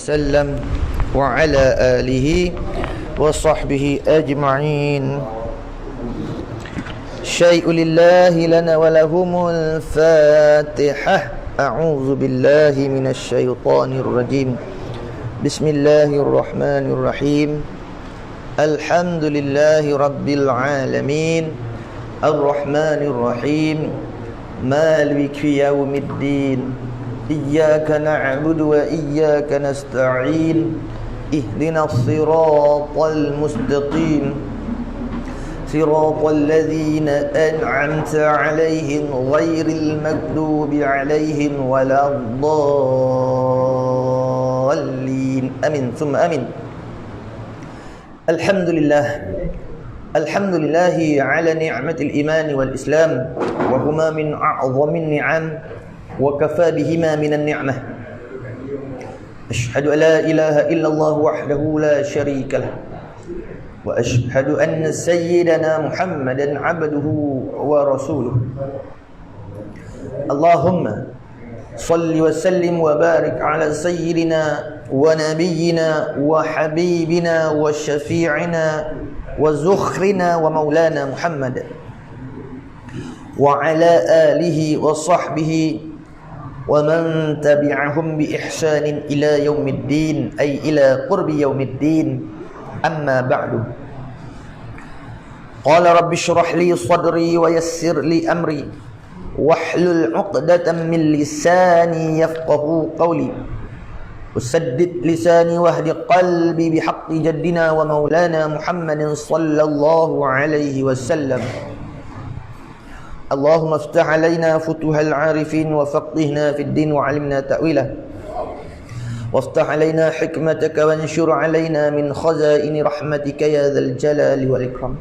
وسلم وعلى آله وصحبه أجمعين. شيء لله لنا ولهم الفاتحة. أعوذ بالله من الشيطان الرجيم. بسم الله الرحمن الرحيم. الحمد لله رب العالمين الرحمن الرحيم مالك يوم الدين إياك نعبد وإياك نستعين اهدنا الصراط المستقيم صراط الذين أنعمت عليهم غير المغضوب عليهم ولا الضالين آمين ثم آمين. الحمد لله على نعمة الإيمان والإسلام وهما من أعظم النعم وكفى بهما من النعمة. أشهد أن لا إله إلا الله وحده لا شريك له وأشهد أن سيدنا محمدا عبده ورسوله. اللهم صل وسلم وبارك على سيدنا ونبينا وحبيبنا وشفيعنا وزخرنا ومولانا محمد وعلى آله وصحبه ومن تبعهم بإحسان إلى يوم الدين أي إلى قرب يوم الدين. أما بعد. قال رب اشرح لي صدري ويسر لي أمري واحلل عقدة من لساني يفقه قولي وسدد لساني واهد قلبي بحق جدنا ومولانا محمد صلى الله عليه وسلم. اللهم افتح علينا فتوح العارفين وفقهنا في الدين وعلمنا تأويله وافتح علينا حكمتك وانشر علينا من خزائن رحمتك يا ذا الجلال والإكرام.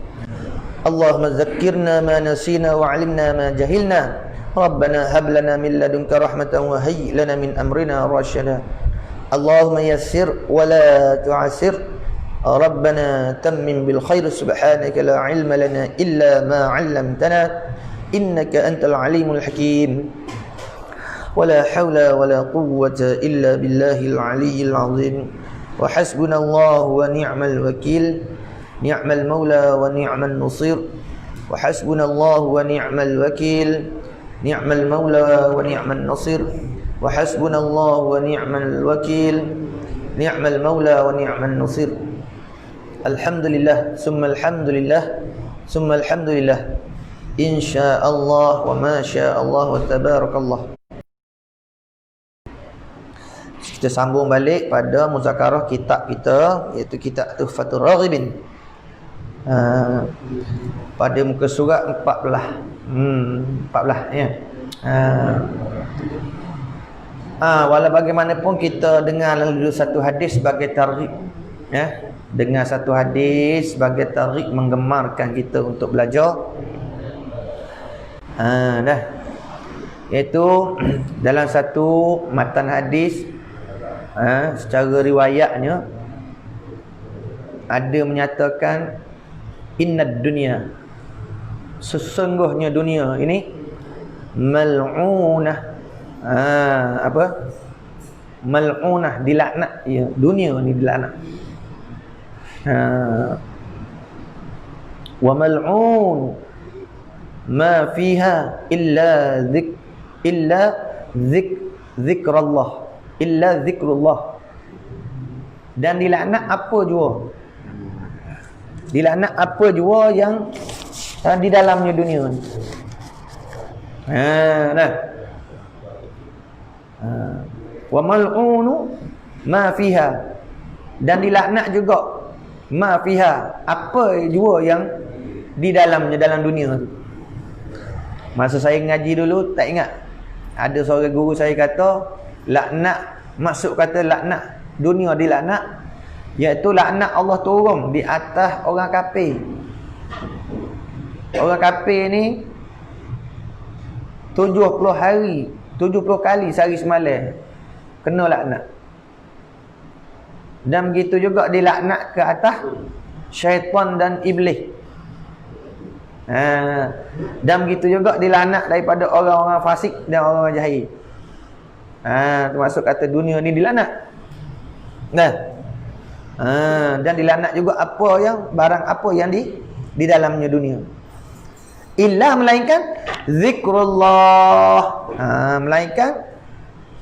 اللهم ذكرنا ما نسينا وعلمنا ما جهلنا. ربنا هب لنا من لدنك رحمة وهيئ لنا من أمرنا رشدا. اللهم يسر ولا تعسر. ربنا تمم بالخير. سبحانك لا علم لنا إلا ما علمتنا إنك أنت العليم الحكيم. ولا حول ولا قوة إلا بالله العلي العظيم. وحسبنا الله ونعم الوكيل. نعم المولى ونعم النصير. وحسبنا الله ونعم الوكيل. نعم المولى ونعم النصير. وحسبنا الله ونعم الوكيل. نعم المولى ونعم النصير. الحمد لله ثم الحمد لله ثم الحمد لله. إن شاء الله وما شاء الله وتبارك الله. Kita sambung balik pada muzakarah kitab kita, iaitu kitab Tuhfatur Raghibin. Pada muka surat 14. 14 ya. Walau bagaimanapun kita dengar lalu satu hadis sebagai targhib, ya. Dengar satu hadis sebagai targhib menggemarkan kita untuk belajar. Dah. Iaitu dalam satu matan hadis, secara riwayatnya ada menyatakan innad dunya, sesungguhnya dunia ini mal'unah. Apa? Mal'unah, dilaknat. Ya, dunia ni dilaknat. Wa mal'un ma fiha illa zikrullah, illa zikrullah. Dan dilaknat apa jua? Dilaknat apa jua yang di dalamnya dunia ni. Nah. Wa mal'unu ma fiha, dan dilaknat juga ma fiha, apa jua yang di dalamnya, dalam dunia tu. Masa saya ngaji dulu tak ingat, ada seorang guru saya kata laknat, maksud kata laknat dunia dilaknat iaitu laknat Allah turun di atas orang kafir. Orang kafir ni 70 hari, 70 kali sehari semalam kena laknat. Dan begitu juga dilaknat ke atas syaitan dan iblis. Dan begitu juga dilaknat daripada orang-orang fasik dan orang-orang jahil. Termasuk kata dunia ni dilaknat. Nah, dan dilaknat juga barang apa yang di dalamnya dunia. Illa melainkan zikrullah. Melainkan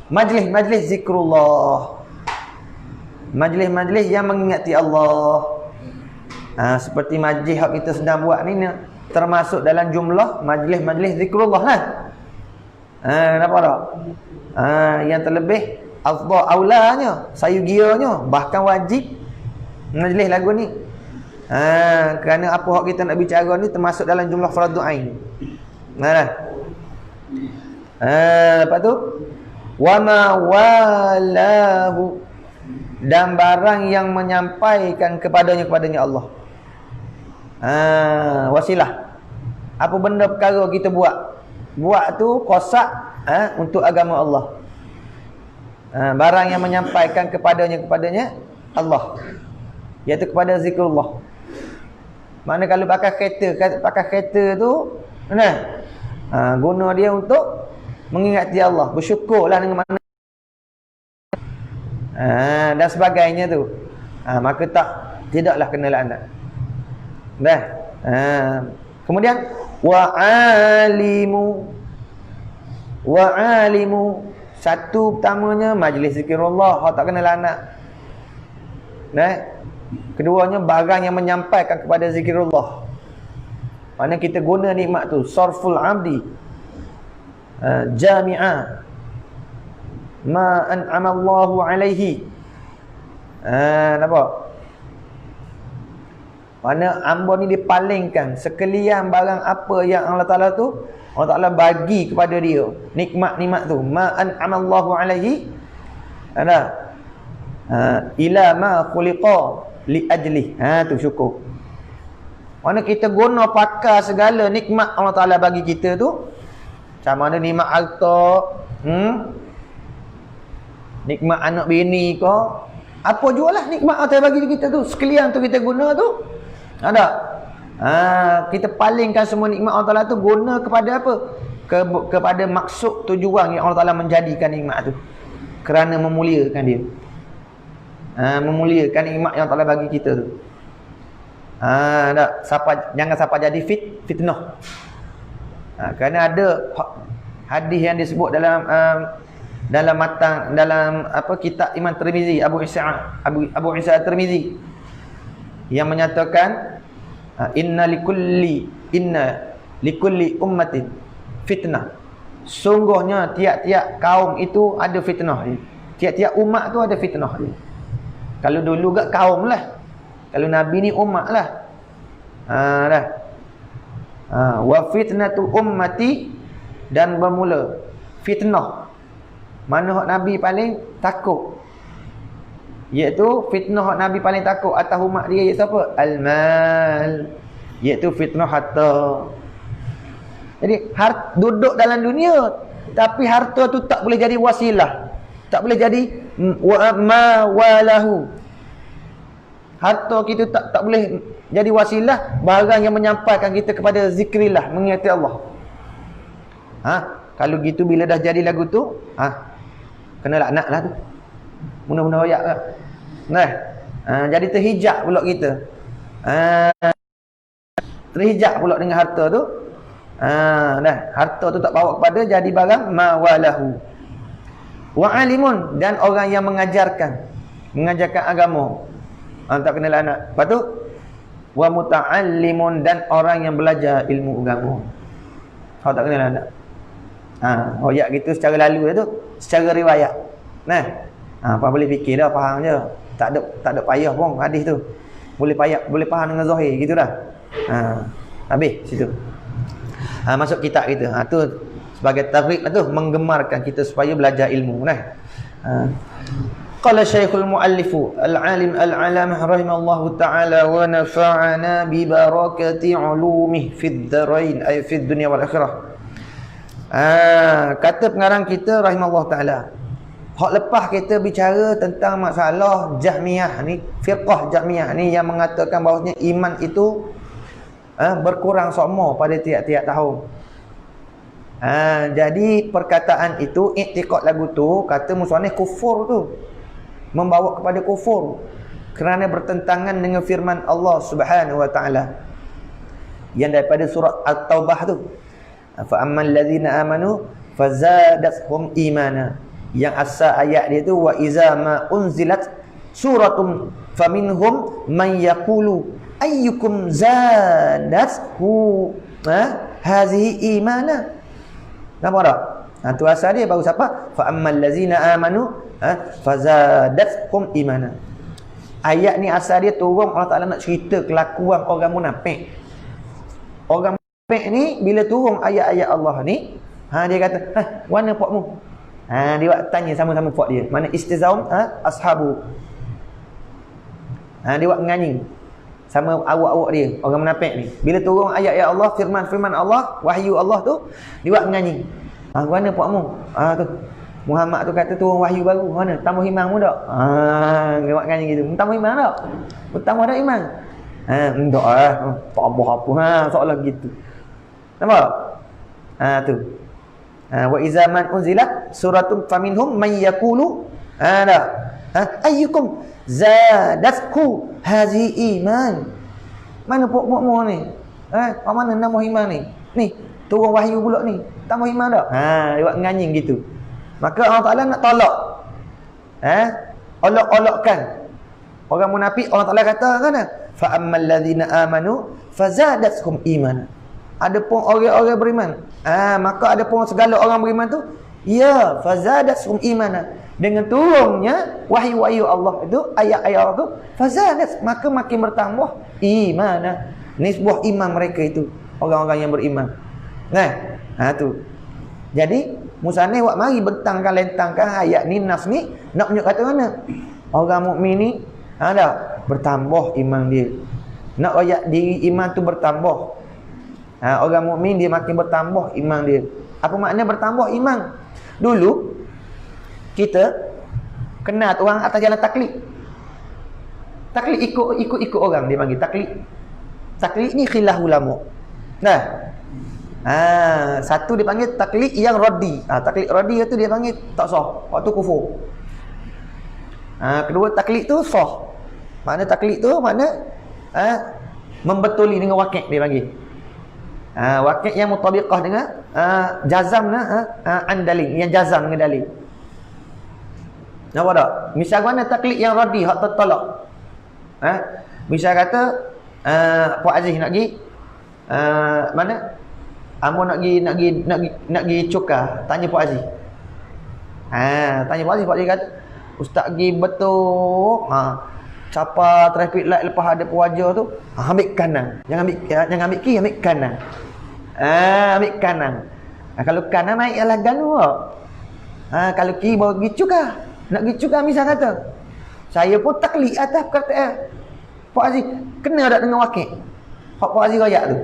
majlis-majlis zikrullah. Majlis-majlis yang mengingati Allah. Seperti majlis yang kita sedang buat ni termasuk dalam jumlah majlis-majlis zikrullah lah. Nampak tak? Yang terlebih afdal aulanya, sayugianya, bahkan wajib majlis lagu ni. Kerana apa hak kita nak bicara ni termasuk dalam jumlah fardu ain. Lepas tu wa ma walahu, dan barang yang menyampaikan kepadanya Allah. Wasilah. Apa benda perkara kita buat tu kosak untuk agama Allah. Barang yang menyampaikan kepadanya Allah, iaitu kepada zikrullah. Mana kalau pakai kereta tu guna dia untuk mengingati Allah, bersyukurlah dengan mana dan sebagainya tu. Maka tidaklah kena laknat. Kemudian wa alimu, satu pertamanya majlis zikrullah, hak tak kena laknat. Keduanya barang yang menyampaikan kepada zikrullah. Mana kita guna nikmat tu sarful abdi jami'a ma an'ama Allahu alaihi. Nampak? Mana hamba ni dipalingkan sekalian barang apa yang Allah Ta'ala bagi kepada dia, nikmat-nikmat tu, ma an'ama Allahu alaihi ila ma khuliqa li ajli. Tu syukur. Mana kita guna pakai segala nikmat Allah Ta'ala bagi kita tu, macam mana nikmat harta, nikmat anak bini ke, apa jualah nikmat Allah Ta'ala bagi kita tu, sekalian tu kita guna tu. Ada? Kita palingkan semua nikmat Allah Ta'ala tu, guna kepada apa? Kepada maksud tujuan yang Allah Ta'ala menjadikan nikmat tu, kerana memuliakan dia. Memuliakan nikmat yang Allah Ta'ala bagi kita tu. Jangan sampai jadi fitnah. Kerana ada hadis yang disebut dalam kitab Imam Tirmizi, Abu Isa Tirmizi, yang menyatakan inna likulli ummatin fitnah. Sungguhnya tiap-tiap kaum itu ada fitnah dia. Tiap-tiap umat tu ada fitnah dia. Kalau dulu gak kaum lah, kalau Nabi ni umat lah. Wa fitnatu ummati, dan bermula fitnah mana hak Nabi paling takut, iaitu fitnah hak Nabi paling takut atas umat dia, iaitu apa? Al-mal, iaitu fitnah harta. Jadi duduk dalam dunia, tapi harta tu tak boleh jadi wasilah, tak boleh jadi ma walahu. Harta kita tak boleh jadi wasilah, barang yang menyampaikan kita kepada zikrillah, mengingati Allah. Kalau gitu bila dah jadi lagu tu, kena laknat lah tu. Mudah-mudah royak lah. Jadi terhijab pula kita. Terhijab pula dengan harta tu. Harta tu tak bawa kepada jadi barang mawalahu. Wa alimun, dan orang yang mengajarkan agama. Tak kena laknat. Lepas tu wa muta'allimun, dan orang yang belajar ilmu agama. Tak kena laknat. Royak gitu secara lalu tu, secara riwayat. Apa boleh fikir dah, faham je. Tak ada payah pun hadis tu. Boleh faham dengan zahir gitu dah. Habis situ. Masuk kitab kita. Tu sebagai targhib tu, menggemarkan kita supaya belajar ilmu. Qala Syekhul Muallifu Al-Alim Al-Alamah rahimallahu ta'ala wa nafa'ana bi barakati ulumihi fid dharain, ay fid dunya wal akhirah. Kata pengarang kita rahimallahu ta'ala, hak lepas kita bicara tentang masalah Jahmiyah ni, firqah Jahmiyah ni yang mengatakan bahawasanya iman itu berkurang sokmo pada tiap-tiap tahun. Jadi perkataan itu, iktikad lagu tu, kata musannif kufur tu. membawa kepada kufur kerana bertentangan dengan firman Allah Subhanahu wa taala yang daripada surah At-Taubah tu, fa ammal ladzina amanu fazadathum imana, yang asal ayat dia tu wa iza ma unzilat suratun faminhum man yaqulu ayyukum zadathu hazihi imana. Nampak tak? Tu asal dia baru siapa? Fa ammal ladzina amanu fazadathum imana. Ayat ni asal dia turun Allah Taala nak cerita kelakuan orang munafik. Orang munafik ni bila turun ayat-ayat Allah ni, dia kata, "Mana pokmu?" Dia buat tanya sama-sama pok dia. Mana istizaum ashabu. Dia buat nganyi sama awak-awak dia, orang munafik ni. Bila turun ayat-ayat Allah, firman-firman Allah, wahyu Allah tu, dia buat nganyi. Mana pokmu? Tu Muhammad tu kata turun wahyu baru. Mana? Tambah iman mu tak? Dia buat nganyi gitu. Tambah iman tak? Tambah dah iman. Enggak tambah apa. Seolah gitu. Nampak? Tu. Wa iza man unzilat suratun faminhum man yaqulu ayyukum zadatku hazi iman. Mana pokok-pokok ni? Mana nama iman ni? Ni, turun wahyu pula ni. Tambah iman tak? Dia buat nganying gitu. Maka Allah Taala nak tolak. Olok-olokkan orang munafik. Allah Taala kata kan? Fa ammal ladzina amanu fazadathum iman. Adapun orang-orang beriman, maka adapun segala orang beriman tu, ya fazadathum imana, dengan turunnya wahyu-wahyu Allah itu, ayat-ayat Allah tu, fazadat, maka makin bertambah imana, nisbah iman mereka itu, orang-orang yang beriman. Tu. Jadi musannif buat mari bentangkan-lentangkan ayat ni, nas ni nak tunjuk kata mana? Orang mukmin ni bertambah iman dia. Nak ayat diri iman tu bertambah. Orang mukmin dia makin bertambah iman dia. Apa makna bertambah iman? Dulu kita kenal orang atas jalan taklid. Taklid ikut orang dia panggil taklid. Taklid ni khilaf ulama. Satu dia panggil taklid yang raddi. Taklid raddi tu dia panggil tak sah, waktu kufur. Kedua taklid tu sah. Makna taklid tu makna membetuli dengan waqi' dia panggil. Waqi' yang mutabiqah dengan jazam an dalil, yang jazam dengan dalil. Nampak tak? Misal mana taklid yang raddi, hak tertolak. Misal kata Puan Aziz nak pergi mana? Amo nak pergi cukar, tanya Puan Aziz. Tanya Puan Aziz, Puan Aziz kata, "Ustaz pergi betul." Capa traffic light lepas ada pewajar tu, ambil kanan. Jangan ambil kiri, ambil kanan. Ambil kanan. Kalau kanan naik ialah ganu. Kalau kiri baru pergi cukar. Nak pergi cukar misal kata, saya pun taklid atas perkataan Pak Aziz, kena tak dengan waqi'? Hak Pak Aziz royak tu,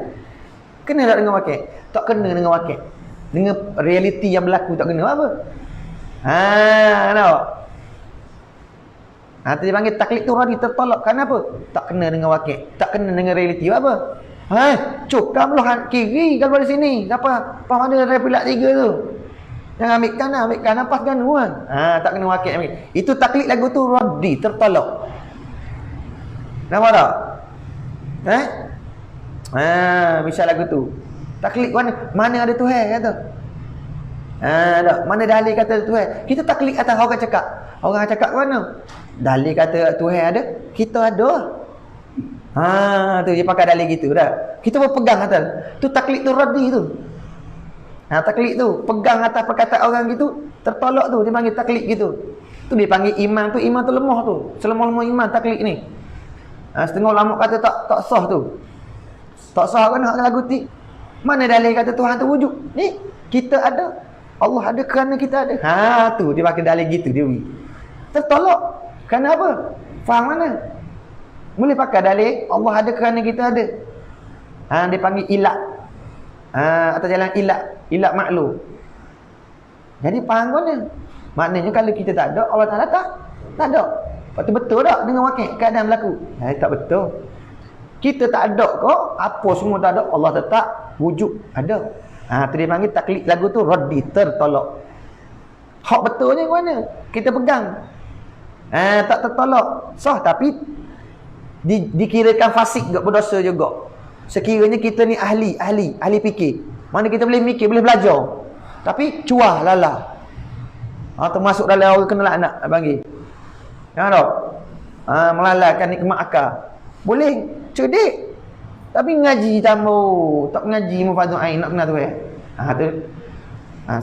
kena tak dengan waqi'? Tak kena dengan waqi'. Dengan realiti yang berlaku tak kena apa? Nampak? Dia panggil taklid tu raddi, tertolak. Kenapa? Tak kena dengan waqi', tak kena dengan realiti apa? Cukar belah kiri kalau dari sini. Apa mana dari pihak 3 tu? Jangan ambil kanan pas ganu kan. Tak kena waqi'. Itu taklid lagu tu raddi, tertolak. Nampak tak? Misal lagu tu. Taklid mana ada Tuhan kata. Mana dalil kata Tuhan? Kita taklid atas orang cakap. Orang cakap mana? Dalil kata Tuhan ada, kita ada. Tu dia pakai dalil gitu dah. Kita berpegang atas. Tu taklid tu raddi tu. Taklid tu pegang atas perkataan orang gitu, tertolak tu dia panggil taklid gitu. Tu dia panggil iman tu, iman tu lemah tu. Selemah-lemah iman taklid ni. Setengah ulama kata tak sah tu. Tak sah kan hak lagu ti. Mana dalil kata Tuhan tu wujud? Ni kita ada. Allah ada kerana kita ada. Tu dia pakai dalil gitu dia. Tertolak. Kerana apa? Faham mana? Boleh pakai dalil Allah ada kerana kita ada. Dia panggil ilat. Atas jalan ilat maklum. Jadi faham mana? Maknanya kalau kita tak ada, Allah Taala tak ada. Betul tak dengan waqi' keadaan berlaku? Tak betul. Kita tak ada kok, apa semua tak ada, Allah tetap wujud ada. Tu dia panggil taklid lagu tu raddi, tertolak. Hak betulnya mana? Kita pegang. Tak tertolak. Sah tapi dikirakan fasik juga, berdosa juga. Sekiranya kita ni ahli fikir. Mana kita boleh mikir, boleh belajar. Tapi cuah lala. Termasuk dalam orang kena laknat nak panggil. Jangan tak? Melalaikan nikmat akal. Boleh cerdik. Tapi ngaji tambah, tak ngaji mufadul ain nak kena tu tu.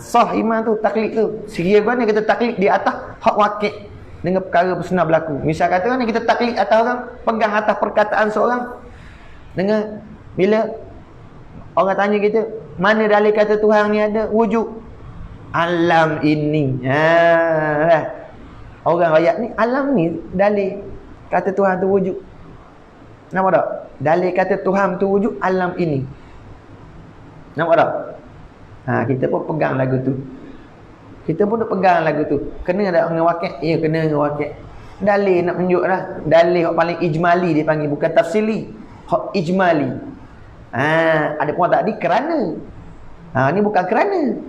Sah iman tu, taklid tu. Sekiranya kita taklid di atas hak wakil dengan perkara bersena berlaku. Misal kata kan kita taklid atas orang, pegang atas perkataan seorang dengan bila orang tanya kita, mana dalil kata Tuhan ni ada wujud? Alam ini. Orang ayat ni, alam ni dalil kata Tuhan tu wujud. Nampak tak? Dalil kata Tuhan tu wujud alam ini. Nampak tak? Kita pun pegang lagu tu. Kita pun pegang lagu tu. Kena tak dengan wakil? Ya, kena dengan wakil. Dalil nak tunjuk dah. Dalil yang paling ijmali dia panggil, bukan tafsili. Hak ijmali. Ada pun tadi kerana. Ni bukan kerana.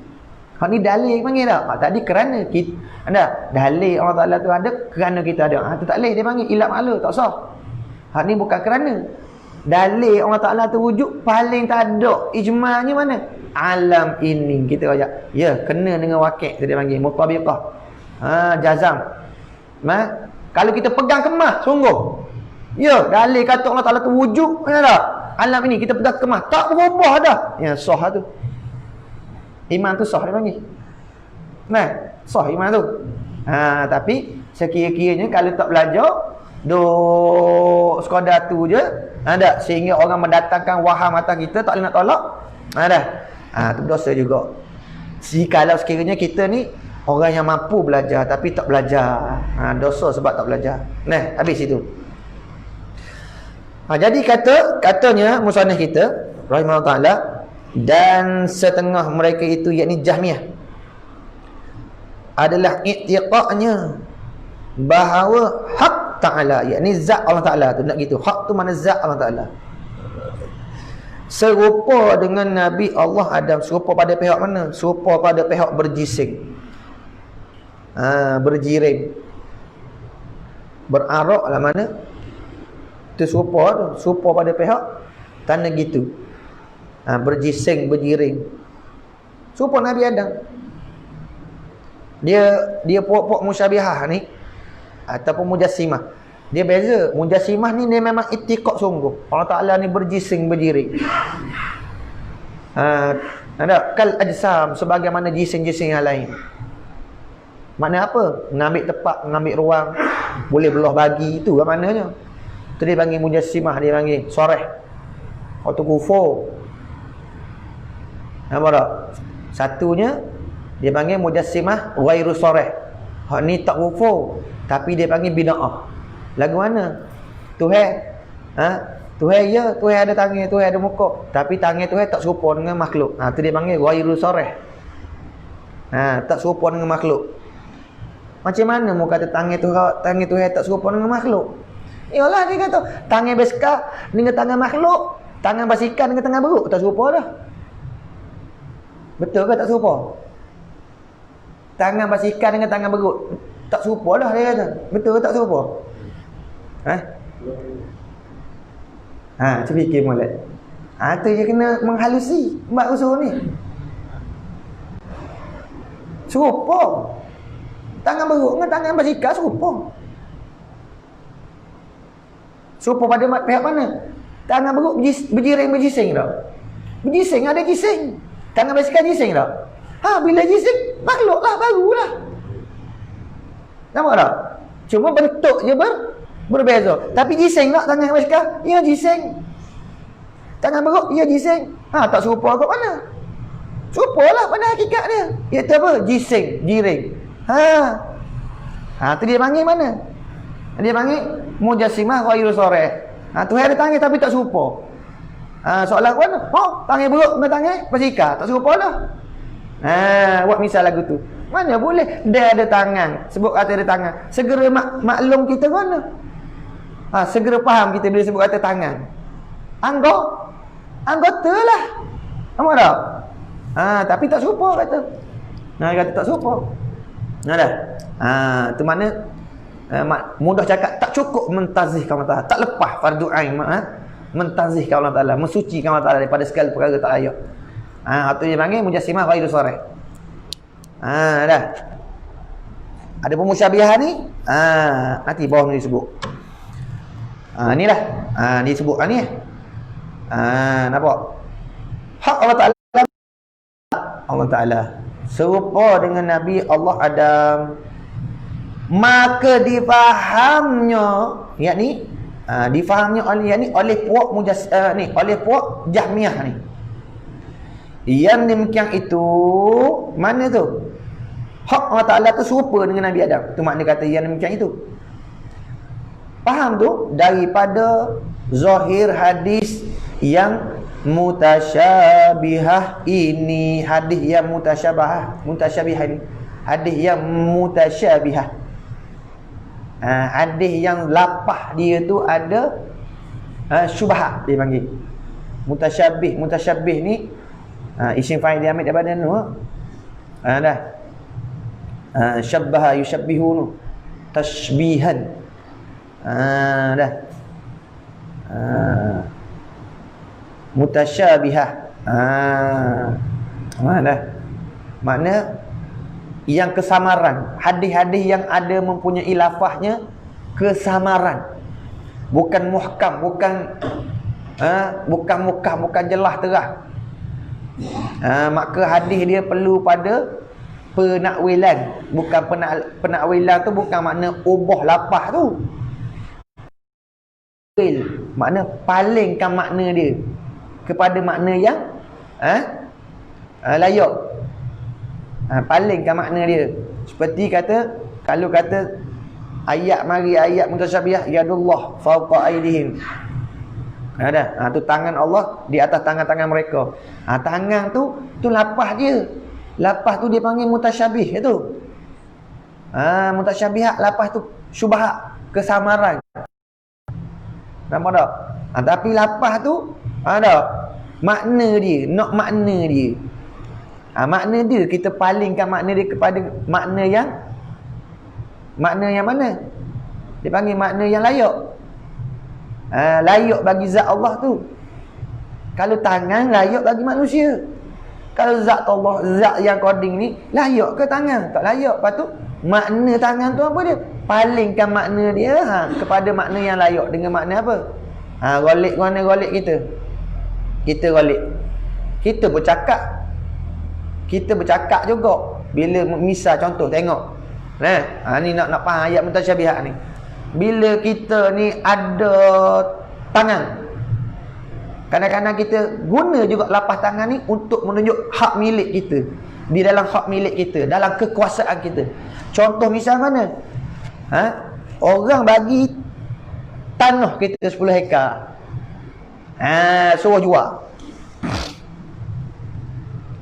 Hak ni dalil panggil tak? Tadi kerana kita ada dalil Allah Taala tu ada, kerana kita ada. Tu tak boleh dia panggil ilat makhluk, tak sah. Hak ni bukan kerana. Dalil Allah Taala tu wujud paling tak ada ijma'nya mana? Alam ini kita kata. Ya, kena dengan wakil tu dia panggil mutabiqah. Jazam. Kalau kita pegang kemah sungguh. Ya, dalil kata Allah Taala tu wujud, benar tak? Alam ini kita pegang kemah, tak berubah dah. Ya, sah tu. Iman tu sah dia panggil. Sah iman tu. Tapi sekira-kiranya kalau tak belajar, duk sekadar tu je, ada sehingga orang mendatangkan waham atas kita, tak boleh nak tolak. Tu dosa juga. Kalau sekiranya kita ni orang yang mampu belajar tapi tak belajar, dosa sebab tak belajar. Habis itu. Jadi katanya musannif kita rahimahullah taala, dan setengah mereka itu yakni Jahmiyah adalah i'tiqadnya bahawa hak Ta'ala, yakni zat Allah Ta'ala tu, nak gitu. Hak tu mana zat Allah Ta'ala, serupa dengan Nabi Allah Adam. Serupa pada pihak mana? Serupa pada pihak berjising, berjirim, berarak lah mana tu, serupa pada pihak tanda gitu. Berjising, berjiring, serupa Nabi Adam. Dia puak-puak musyabihah ni ataupun mujassimah. Dia beza. Mujassimah ni dia memang i'tiqad sungguh Allah Ta'ala ni berjising, berjiring. Ada kal ajsam, sebagaimana jising-jising yang lain. Makna apa? Mengambil tempat, mengambil ruang, boleh belah bagi, itu kan maknanya. Tu dia panggil mujassimah, dia panggil soreh atau kufur. Nampak tak? Satunya dia panggil mujassimah ghairu soreh. Hak ni tak kufur, tapi dia panggil bid'ah. Lagu mana? Tuhan. Tuhan ya, Tuhan ada tangan, Tuhan ada muka, tapi tangan Tuhan tak serupa dengan makhluk. Tu dia panggil ghairu soreh. Tak serupa dengan makhluk. Macam mana mu kata tangan Tuhan tak serupa dengan makhluk? Yalah, dia kata tangan basikal dengan tangan makhluk, tangan basikal dengan tangan beruk tak serupa dah. Betul ke tak serupa? Tangan basikal dengan tangan beruk tak serupa dah, dia kata. Betul ke tak serupa? Cuba fikir molek. Tu je kena menghalusi buat usul ni. Serupa. Tangan beruk dengan tangan basikal serupa. Serupa pada pihak mana? Tangan beruk berjiring, berjising tak? Berjising, ada jising. Tangan basikal jising tak? Bila jising, makhluk lah, barulah. Nampak tak? Cuma bentuk je berbeza. Tapi jising tak tangan basikal? Ya, jising. Tangan beruk, ya jising. Tak serupa kat mana? Serupa lah pada hakikat dia. Iaitu apa? Jising, jiring. Tu dia panggil mana? Dia panggil mujassimah ghairu soreh. Tuhan ada tangan tapi tak serupa. Soalan mana? Tangan beruk dengan tangan basikal tak serupa lah. Buat misal lagu tu. Mana boleh dia ada tangan, sebut kata ada tangan. Segera maklum kita mana? Segera faham kita bila sebut kata tangan. Anggota lah. Nampak tak? Tapi tak serupa kata. Kata tak serupa. Ada. Tu mana Mudah cakap, tak cukup mentazihkan Allah Ta'ala, tak lepas fardu ain mentazihkan Allah Ta'ala, mensucikan Allah Ta'ala daripada segala perkara tak layak. Itu dia panggil mujassimah ghairu sharih. Dah. Ada pemusyabihan ni, nanti bawah ni disebut. Inilah. Disebut ni. Nampak? Hak Allah Ta'ala, Allah Ta'ala serupa dengan Nabi Allah Adam, maka difahamnya, yakni difahamnya oleh puak oleh puak Jahmiyah ni. Yang demikian itu, mana tu? Hak Allah Ta'ala tu serupa dengan Nabi Adam. Tu makna kata yang demikian itu. Faham tu? Daripada zahir hadis yang mutasyabihah ini, hadis yang mutasyabihah ni, hadis yang mutasyabihah, hadis yang lapah dia tu ada syubhat dia panggil. Mutasyabih ni isim fa'il dia ambil daripada dah syabbaha yushabbihu tashbihan. Dah mutasyabihah. Dah makna yang kesamaran, hadis-hadis yang ada mempunyai lafaznya kesamaran, bukan muhkam, bukan muhkam, bukan jelas terang. Maka hadis dia perlu pada penakwilan. Bukan penakwilan tu bukan makna ubah lafaz tu, makna palingkan makna dia kepada makna yang layak. Palingkan makna dia. Seperti kata, kalau kata ayat mutasyabihah, yadullah fawqa aydihim. Tu tangan Allah di atas tangan-tangan mereka. Tangan tu lapah dia. Lapah tu dia panggil mutasyabih itu. Mutasyabihat, lapah tu syubhat, kesamaran. Nampak tak? Tapi lapah tu ada makna dia, nak makna dia. Makna dia kita palingkan makna dia kepada makna yang mana? Dia panggil makna yang layak. Layak bagi zat Allah tu. Kalau tangan layak bagi manusia. Kalau zat Allah, zat yang koding ni layak ke tangan? Tak layak. Lepas tu makna tangan tu apa dia? Palingkan makna dia kepada makna yang layak. Dengan makna apa? Ghalib, mana ghalib kita? Kita ghalib. Kita bercakap juga. Bila misal contoh tengok. Ni nak faham ayat mutasyabihat ni. Bila kita ni ada tangan, kadang-kadang kita guna juga lapas tangan ni untuk menunjuk hak milik kita. Di dalam hak milik kita, dalam kekuasaan kita. Contoh misal mana? Orang bagi tanah kita 10 hektar. Suruh jual.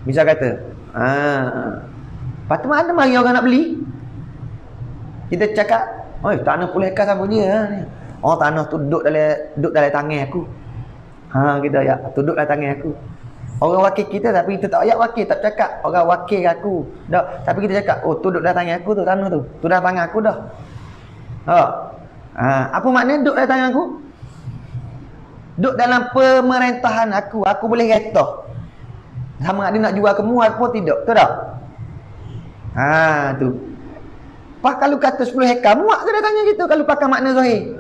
Misal kata, lepas tu mana mari orang nak beli? Kita cakap, tanah 10 hektar sama dia ni. Tanah tu duduk dalam tangan aku. Kita ayat, duduk dalam tangan aku. Orang wakil kita tapi kita tak ayat wakil, tak cakap orang wakil aku. Dah, tapi kita cakap, duduk dalam tangan aku tu tanah tu. Tu dalam tangan aku dah. Apa makna duduk dalam tangan aku? Duduk dalam pemerintahan aku. Aku boleh retah. Sama ada nak jual ke muat pun tidak. Betul tak? Tu. Pas kalau kata 10 hektar, muat ke datangnya gitu kalau pakai makna zahir?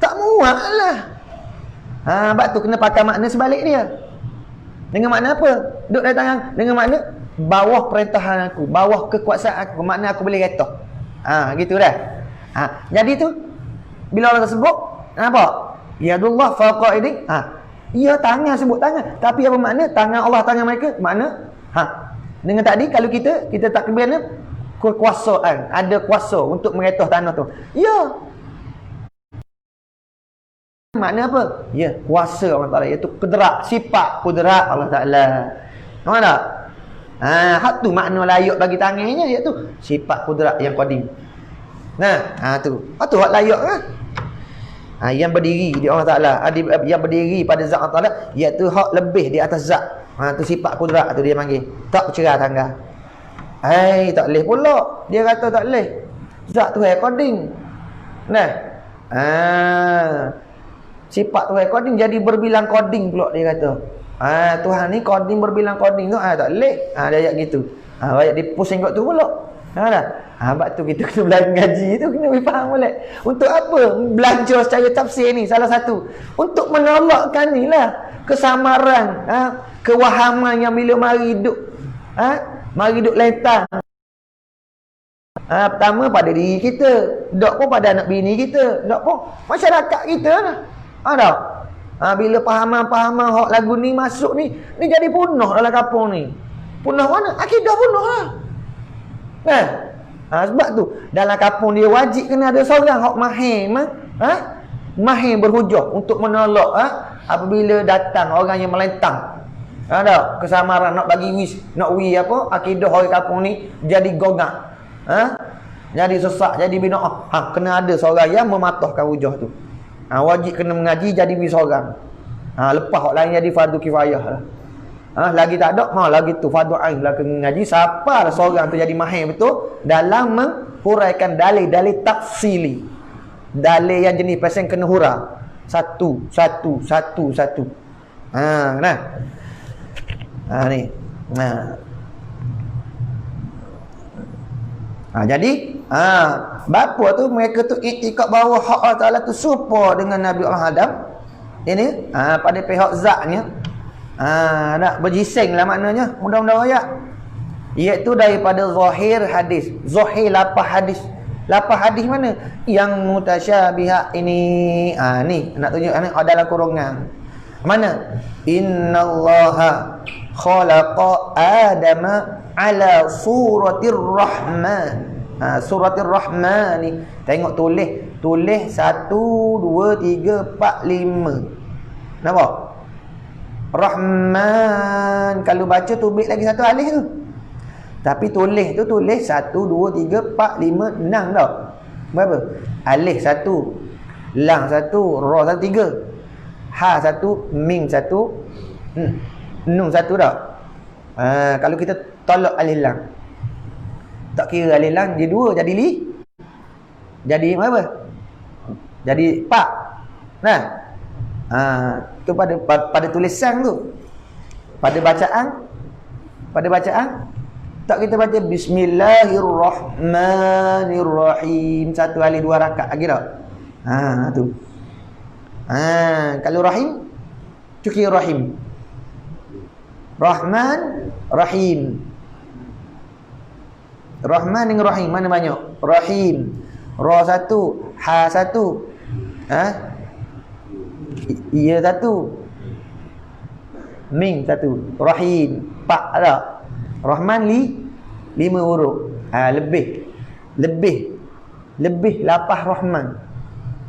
Tak muat lah. Sebab tu kena pakai makna sebalik dia. Dengan makna apa? Duduk dalam tangan. Dengan makna bawah perintahan aku, bawah kekuasaan aku. Makna aku boleh retah. Gitu dah. Jadi tu bila Allah sebut, nampak? Yadullah fawqa aydihim. Ya, tangan sebut tangan. Tapi apa makna? Tangan Allah, tangan mereka. Makna? Dengan tadi kalau kita tak kena kekuasaan, ada kuasa untuk meretah tanah tu. Ya. Makna apa? Ya, kuasa Allah Ta'ala, iaitu kudrat, sifat kudrat Allah Ta'ala. Nampak tak? Hak tu makna layak bagi tangannya, iaitu sifat kudrat yang qadim. Tu. Hak tu hak layak kan? Yang berdiri di Allah Ta'ala, yang berdiri pada zat Allah Ta'ala, iaitu hak lebih di atas zat. Tu sifat kudrat tu dia panggil. Tak bercerah tangga. Tak boleh pula. Dia kata tak boleh. Zat tu yang qadim. Nah. Sifat Tuhan koding jadi berbilang koding pula dia kata. Tuhan ni koding berbilang koding tu tak lek. Dia ayat gitu. Ayat dipusing kat tu pula. Dah. Sebab tu kita kena belajar ngaji tu kena faham boleh. Untuk apa belajar secara tafsir ni? Salah satu untuk menolakkan ni lah kesamaran, kewahaman yang bila mari duk mari duk lentang. Pertama pada diri kita, dok pun pada anak bini kita, dok pun masyarakat kita lah. Bila pahaman-pahaman hak lagu ni masuk ni jadi punah dalam kampung ni. Punah mana? Akidah punah lah. Sebab tu dalam kampung dia wajib kena ada seorang hak mahir berhujah untuk menolak apabila datang orang yang melentang. Kesamaran nak bagi akidah orang kampung ni jadi gogak. Jadi sesak, jadi bid'ah. Kena ada seorang yang mematahkan hujah tu. Wajib kena mengaji jadi seorang. Lepas orang lain jadi fardu kifayah lah. Lagi tak ada, lagi tu fardu ain lah kena mengaji. Siapa seorang tu jadi mahir betul dalam menghuraikan dalil-dalil tafsili. Dalil yang jenis pasal kena hura. Satu. Ni. Jadi bapa tu mereka tu iktikad bahawa hak Allah Taala tu serupa dengan Nabi Allah Adam. Ini pada pihak zatnya nak berjising lah maknanya mudah-mudahan ayat. Iaitu daripada zahir hadis. Zahir lapah hadis. Lapah hadis mana? Yang mutasyabihat ini. Ni nak tunjuk ni dalam kurungan. Mana? Innallaha khalaqa Adama ala suratir Rahman. Suratir Rahman ni tengok tulis 1 2 3 4 5. Nampak? Rahman kalau baca tubik lagi satu alif tu. Tapi tulis 1 2 3 4 5 6 dah. Berapa? Alif 1, lam 1, ra 1 3. Ha 1, mim 1, nun 1 dah. Kalau kita tolak alif lam. Tak kira alif lam jadi 2 jadi jadi apa? Jadi 4. Nah. Tu pada tulisan tu. Pada bacaan tak kita baca bismillahirrahmanirrahim 1 kali 2 rakaat lagi tak? Tu. Kalau rahim tu kira rahim. Rahman, Rahim. Rahman dengan Rahim mana banyak? Rahim. Ra 1, ha 1. Ya 1. Mim 1. Rahim 4 ada. Rahman 5 huruf. Lebih lapah Rahman.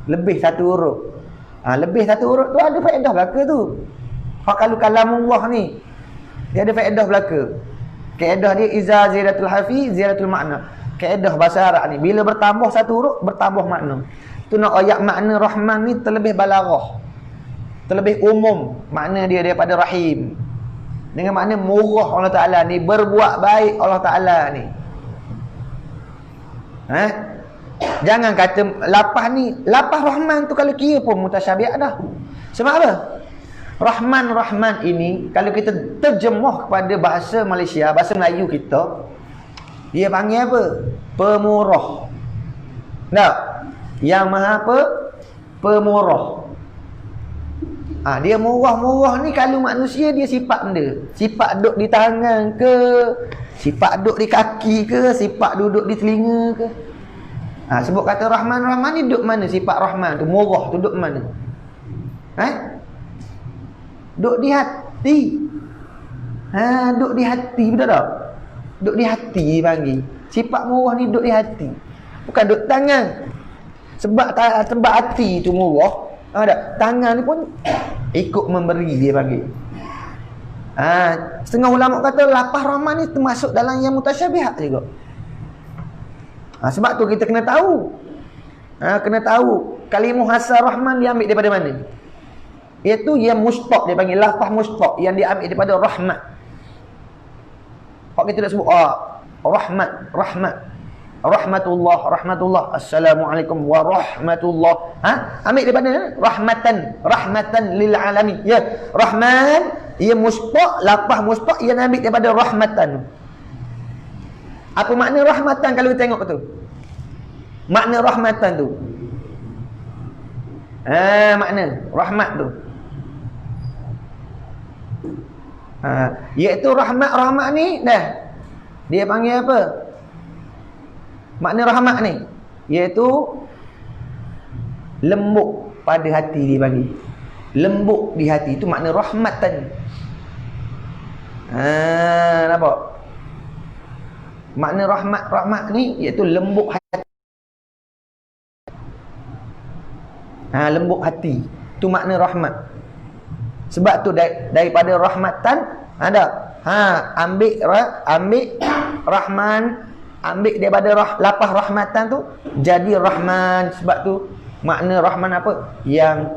Lebih 1 huruf. Lebih 1 huruf tu ada faedah belaka tu. Kalau kalamullah ni dia ada faedah belaka. Kaedah dia iza ziyadatul harfi ziyadatul makna. Kaedah bahasa Arab ni bila bertambah 1 huruf bertambah makna. Tu nak ayat makna Rahman ni terlebih balaghah. Terlebih umum makna dia daripada Rahim. Dengan makna murah Allah Taala ni, berbuat baik Allah Taala ni. Jangan kata lapah ni, lapah Rahman tu kalau kira pun mutasyabihat dah. Sebab apa? Rahman ini kalau kita terjemah kepada bahasa Malaysia, bahasa Melayu kita, dia panggil apa? Pemurah. Tak? Yang maha apa? Pemurah. Dia murah-murah ni kalau manusia dia sifat benda. Sifat duduk di tangan ke, sifat duduk di kaki ke, sifat duduk di telinga ke. Sebut kata Rahman ni duduk mana sifat Rahman tu? Murah tu duduk mana? Duduk di hati. Duduk di hati, betul tak? Duduk di hati panggil. Sifat murah ni duduk di hati. Bukan duduk tangan. Sebab hati tu murah. Tangan ni pun ikut memberi dia panggil. Setengah ulama kata lapah Rahman ni termasuk dalam yang mutasyabihat juga. Sebab tu kita kena tahu. Kena tahu kalimah hasar Rahman diambil daripada mana? Iaitu yang mustaq, dia panggil lafaz mustaq yang diambil daripada rahmat. Kalau kita nak sebut rahmat. rahmatullah. Assalamualaikum warahmatullah. Ambil daripada rahmatan lil alamin. Ya, Rahman, ia mushtaq, lafaz mushtaq ia ambil daripada rahmatan. Apa makna rahmatan kalau kita tengok tu? Makna rahmatan tu. Makna rahmat tu. Iaitu rahmat ni dah. Dia panggil apa? Makna rahmat ni iaitu lembut pada hati dia panggil. Lembut di hati itu makna rahmatan. Nampak? Makna rahmat ni iaitu lembut hati. Lembut hati. Tu makna rahmat. Sebab tu daripada rahmatan ada. Ambil Rahman, ambil daripada lafaz rahmatan tu jadi Rahman. Sebab tu makna Rahman apa? Yang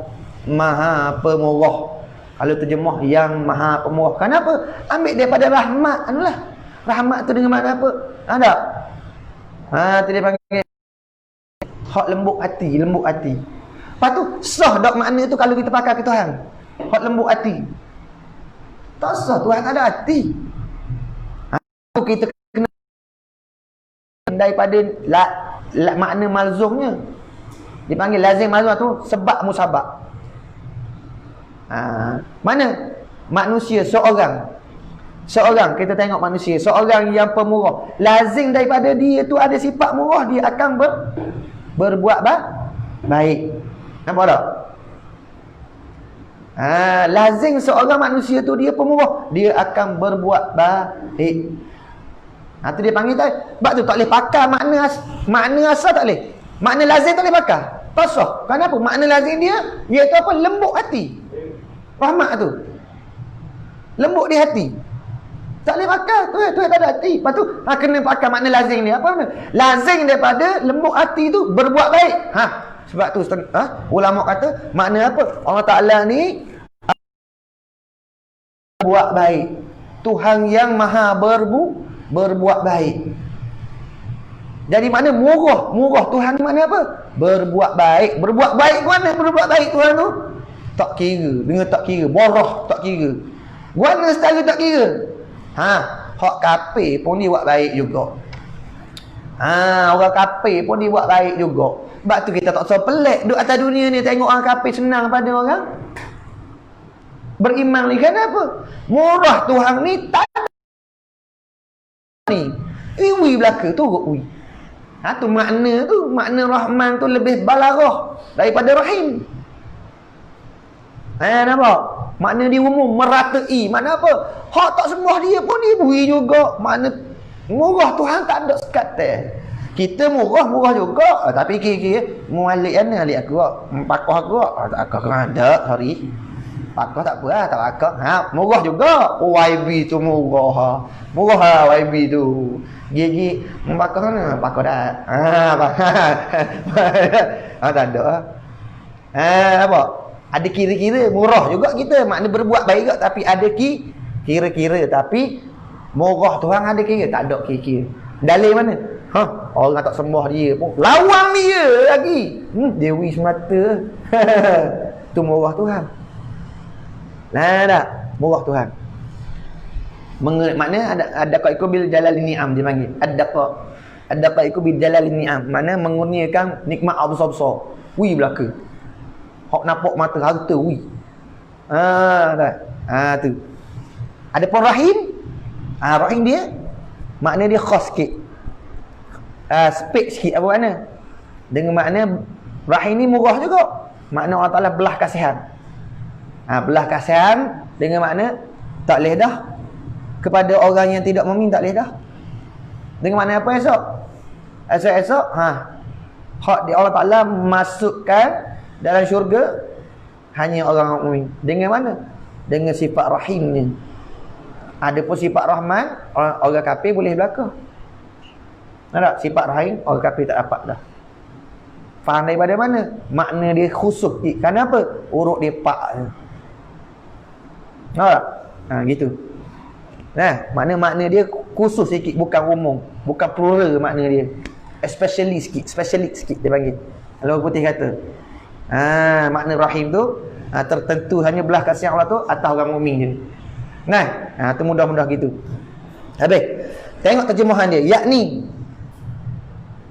Maha Pemurah. Kalau terjemah yang Maha Pemurah. Kenapa? Ambil daripada rahmat anulah. Rahmat tu dengan makna apa? Ada. Tu dia panggil hak lembut hati. Lepas tu sah dak makna tu kalau kita pakai ke Tuhan. Hak lembut hati. Tak sah, Tuhan tak ada hati. Kita kena daripada makna malzumnya. Dipanggil lazim malzum tu sebab musabab. Mana? Manusia seorang kita tengok manusia, seorang yang pemurah. Lazim daripada dia tu ada sifat murah, dia akan berbuat baik. Nampak tak? Lazim seorang manusia tu dia pemurah, dia akan berbuat baik. Tu dia panggil tak. Sebab tu tak boleh pakai makna asal tak boleh. Makna lazim tak boleh pakai. Tak sah. Kenapa? Makna lazim dia iaitu apa? Lembut hati. Rahmat tu lembut di hati. Tak boleh pakai. Tu tak ada hati. Lepas tu kena pakai makna lazim dia. Apa makna? Lazim daripada lembut hati tu berbuat baik. Sebab tu ulama kata makna apa? Allah Ta'ala ni buat baik. Tuhan yang maha berbuat baik. Jadi makna murah Tuhan ni makna apa? Berbuat baik. Berbuat baik mana berbuat baik Tuhan tu? Tak kira. Dengar tak kira. Borah tak kira. Guana setara tak kira. Hak kafir pun dia buat baik juga. Orang kafir pun dia buat baik juga. Sebab tu kita tak usah pelik duduk atas dunia ni tengok orang kafir senang pada orang beriman ni. Kenapa? Murah Tuhan ni tak ada ni. Iwi belaka turut wi. Tu makna Rahman tu lebih balarah daripada Rahim. Nampak? Makna dia umum, meratai. Makna apa? Hak tak sembah dia pun dia beri juga. Makna murah Tuhan tak ada sekatan. Kita murah juga. Tapi kira-kira mualik mana alik aku? Pakoh aku? Aku ada sorry. Pakoh tak apa lah, tak pakoh. Murah juga. YB tu murah. Murah YB tu. Gigi pakoh mana? Pakoh dah. Tak ada. Apa? Ada kira-kira murah juga kita. Makna berbuat baik juga. Tapi ada kira-kira. Tapi murah Tuhan ada kira. Tak ada kira-kira. Dalil mana? Orang tak sembah dia pun lawan dia lagi. Dewi semata. Tu murah Tuhan. Tak? Murah Tuhan. Makna ada iku bil jalal ni'am dia panggil. Ada iku bil jalal ni'am. Makna mengurniakan nikmat besar-besar. Belaka. Hak nampak mata harta tak? Tu. Ada pun Rahim. Rahim dia makna dia khas sikit. Spek sikit apa makna? Dengan makna Rahim ni murah juga. Makna Allah Ta'ala belah kasihan. Belah kasihan dengan makna tak boleh dah kepada orang yang tidak mukmin, tak boleh dah. Dengan makna apa esok? Esok hak di Allah Ta'ala masukkan dalam syurga hanya orang mukmin. Dengan mana? Dengan sifat Rahim ni. Ada pun sifat Rahman, orang kafir boleh belaka. Tak? Sifat Rahim, orang kafir tak dapat dah. Faham daripada mana? Makna dia khusus. Kenapa? Urut dia pak. Tak? Gitu. Makna dia khusus sikit, bukan umum. Bukan plural makna dia. especially sikit, specialist sikit dia panggil. Kalau putih kata. Makna rahim tu tertentu hanya belah kasih Allah tu atas orang mukmin je. Tu mudah-mudah gitu. Habis. Tengok terjemahan dia, yakni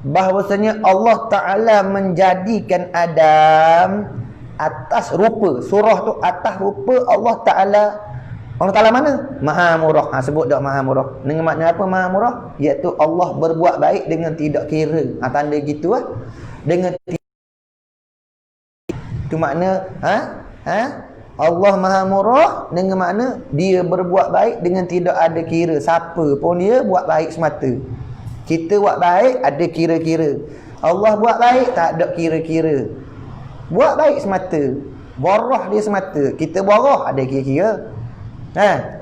bahawasanya Allah Ta'ala menjadikan Adam atas rupa. Surah tu atas rupa Allah Ta'ala. Allah Ta'ala mana? Maha Murah. Sebut dah Maha Murah. Dengan makna apa Maha Murah? Iaitu Allah berbuat baik dengan tidak kira. Tanda gitu lah. Dengan itu makna Allah Maha Murah dengan makna dia berbuat baik dengan tidak ada kira. Siapa pun dia buat baik semata. Kita buat baik ada kira-kira. Allah buat baik tak ada kira-kira. Buat baik semata. Borah dia semata. Kita borah ada kira-kira.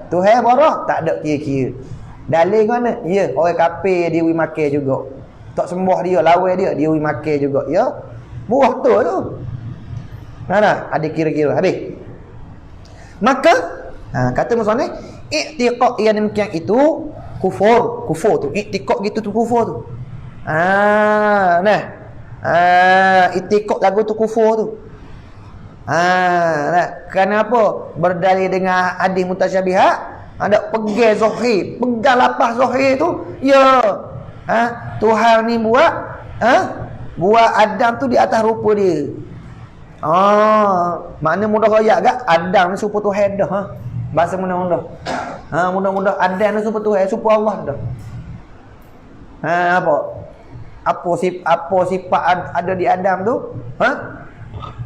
Tuhan borah tak ada kira-kira. Dalil mana? Ya, orang kafir dia wi makan juga. Tak sembah dia, lawan dia wi makan juga. Ya. Buah tu. Ada kira-kira. Habis. Maka kata Muslim ni, i'tiqad yang demikian itu kufur tu. I'tiqad gitu tu kufur tu. I'tiqad lagu tu kufur tu. Kenapa? Berdalil dengan hadis mutasyabihat, ada pegang zahir, pegang lapas zahir tu. Ya. Tuhan ni buat Adam tu di atas rupa dia. Makna mudah royak gak Adam ni serupa Tuhan dah. Bahasa mudah-mudah. Mudah-mudah Adam ni serupa Tuhan, serupa Allah dah. Apa sifat ada di Adam tu?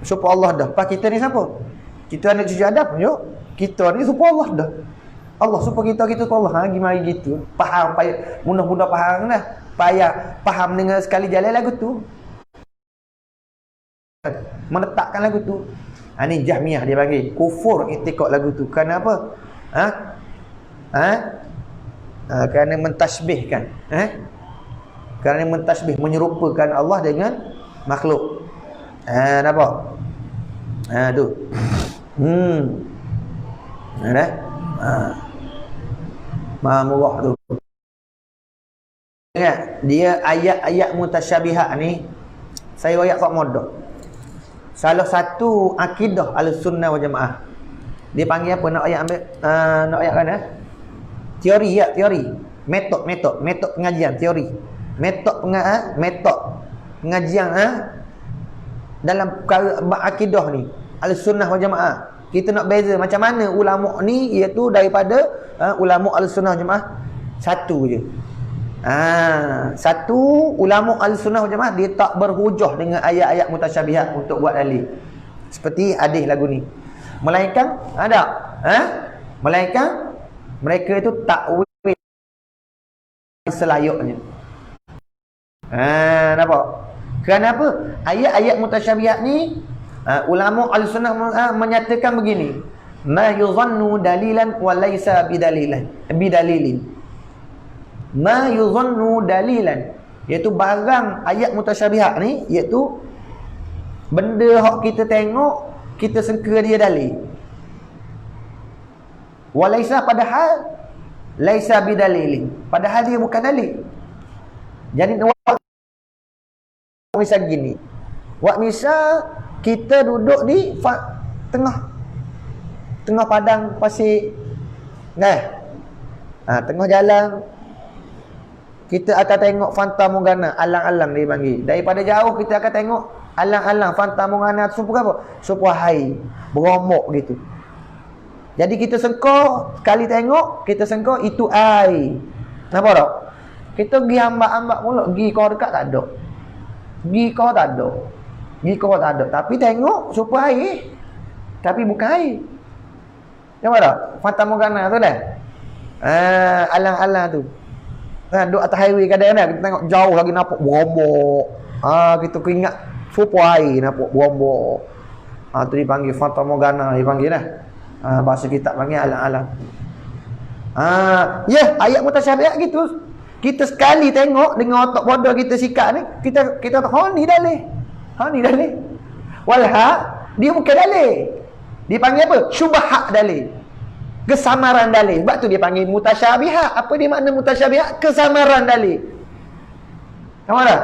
Serupa Allah dah. Pas kita ni siapa? Kita anak cucu Adam, yuk. Kita ni serupa Allah dah. Allah serupa kita serupa Allah. Gimana gitu? Faham, payah. Mudah-mudah faham dah. Payah faham dengan sekali jalan lagu tu. Meletakkan lagu tu. Ni Jahmiyah dia panggil kufur i'tiqad lagu tu. Kenapa? Kerana mentasbihkan. Kerana mentasbih, menyerupakan Allah dengan makhluk. Nampak? Tu. Maha Murah tu. Ingat, dia ayat-ayat mutasyabihat ni saya royak kat modok. Salah satu akidah Ahlussunnah wal Jamaah. Dia panggil apa? Nak ayat ambil nak ayat kan? Teori. Metod pengajian, teori. Metod pengajian dalam perkara akidah ni. Ahlussunnah wal Jamaah. Kita nak beza macam mana ulama ni iaitu daripada ulama Ahlussunnah wal Jamaah satu je. Satu ulama Ahlussunnah wal Jamaah dia tak berhujah dengan ayat-ayat mutasyabihat untuk buat dalil. Seperti hadis lagu ni. Melainkan melainkan mereka itu takwil selayaknya. Nampak? Kenapa? Ayat-ayat mutasyabihat ni ulama Ahlussunnah menyatakan begini. Ma yuzannu dalilan wa laysa bidalilin. Ma yuzannu dalilan, iaitu barang ayat mutasyabihat ni, iaitu benda hak kita tengok kita sangka dia dalil. Walaisa, padahal laisa bidalilin, padahal dia bukan dalil. Jadi misal gini, misal kita duduk di tengah padang pasir, tengah jalan. Kita akan tengok Fanta Morgana, alang-alang dia panggil. Daripada jauh kita akan tengok alang-alang Fanta Morgana tu serupa apa? Serupa air, beromok gitu. Jadi kita sengkau, sekali tengok, kita sengkau itu air. Nampak tak? Kita pergi ambak-ambak mula, pergi kau dekat tak ada. Pergi kau tak ada. Tapi tengok serupa air. Tapi bukan air. Nampak tak? Fanta Morgana tu dah. Alang-alang tu. Duduk atas highway kadang-kadang kita tengok jauh lagi nampak beromok. Kita keingat serupa air nampak beromok. Tu dipanggil Fanta Morgana, dipanggil dah. Bahasa kita panggil alang-alang. Ayat mutasyabihat gitu. Kita sekali tengok dengan otak bodoh kita sikat ni, kita tak ni dalil. Walhaq dia bukan dalil. Dipanggil apa? Syubhat dalil. Kesamaran dalil. Sebab tu dia panggil mutasyabihat. Apa dia makna mutasyabihat? Kesamaran dalil. Nampak tak?